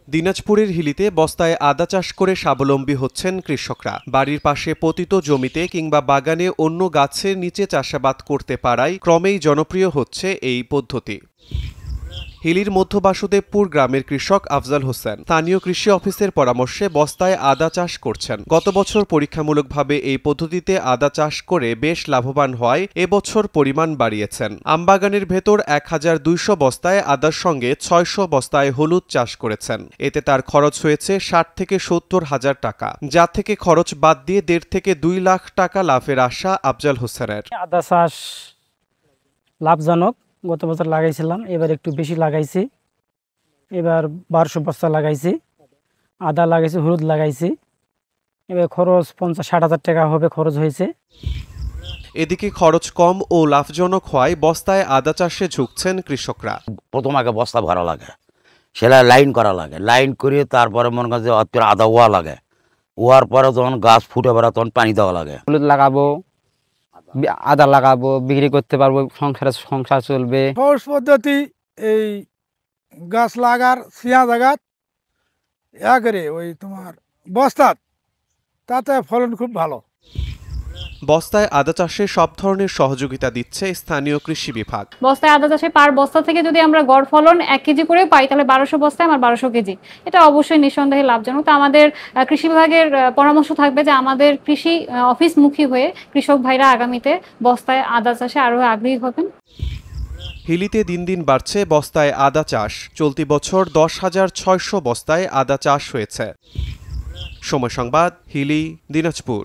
দিনাজপুরের হিলিতে বস্তায় আদা চাষ করে স্বাবলম্বী হচ্ছেন কৃষকরা। বাড়ির পাশে পতিত জমিতে কিংবা বাগানে অন্য গাছের নিচে চাষাবাদ করতে পারায় ক্রমেই জনপ্রিয় হচ্ছে এই পদ্ধতি। হিলির মধ্য বাসুদেবপুর গ্রামের কৃষক আফজাল হোসেন স্থানীয় কৃষি অফিসের পরামর্শে বস্তায় আদা চাষ করছেন। গত বছর পরীক্ষামূলকভাবে এই পদ্ধতিতে আদা চাষ করে বেশ লাভবান হওয়ায় এবছর পরিমাণ বাড়িয়েছেন। আমবাগানের ভেতর ১,২০০ বস্তায় আদার সঙ্গে ৬০০ বস্তায় হলুদ চাষ করেছেন। এতে তার খরচ হয়েছে ৬০ থেকে ৭০ হাজার টাকা, যা থেকে খরচ বাদ দিয়ে ১.৫ থেকে ২ লাখ টাকা লাভের আশা আফজাল হোসেনের। আদা চাষ লাভজনক। গত বছর লাগাইছিলাম, এবার একটু বেশি লাগাইছি। এবার ১২০০ বস্তা লাগাইছি, আদা লাগাইছি, হলুদ লাগাইছি। এবার খরচ ৫০-৬০ হাজার টাকা হবে খরচ হয়েছে। এদিকে খরচ কম ও লাভজনক হওয়ায় বস্তায় আদা চাষে ঝুঁকছেন কৃষকরা। প্রথম আগে বস্তা ভরা লাগে, সেটা লাইন করা লাগে, লাইন করে তারপরে মনে করেন যে আদা ওয়া লাগে, ওয়ার পরে যখন গাছ ফুটে বেড়া তখন পানি দেওয়া লাগে। হলুদ লাগাবো, আদা লাগাবো, বিক্রি করতে পারবো, সংসার চলবে। সহজ পদ্ধতি এই গাছ লাগার সিয়া জায়গাত করে ওই তোমার বস্তাত, তাতে ফলন খুব ভালো। বস্তায় আদা চাষে সব ধরনের সহযোগিতা দিচ্ছে স্থানীয় কৃষি বিভাগ। বস্তায় আদা চাষে পার বস্তা থেকে যদি আমরা গড় ফলন ১ কেজি করে পাই, তাহলে ১২০০ বস্তায় আমার ১২০০ কেজি। এটা অবশ্যই নিঃসন্দেহে লাভজনক। তো আমাদের কৃষি বিভাগের পরামর্শ থাকবে যে আমাদের কৃষি অফিসমুখী হয়ে কৃষক ভাইরা আগামীতে বস্তায় আদা চাষে আরো আগ্রহী হবেন। হিলিতে দিন দিন বাড়ছে বস্তায় আদা চাষ। চলতি বছর ১০,৬০০ বস্তায় আদা চাষ হয়েছে। সময় সংবাদ, হিলি, দিনাজপুর।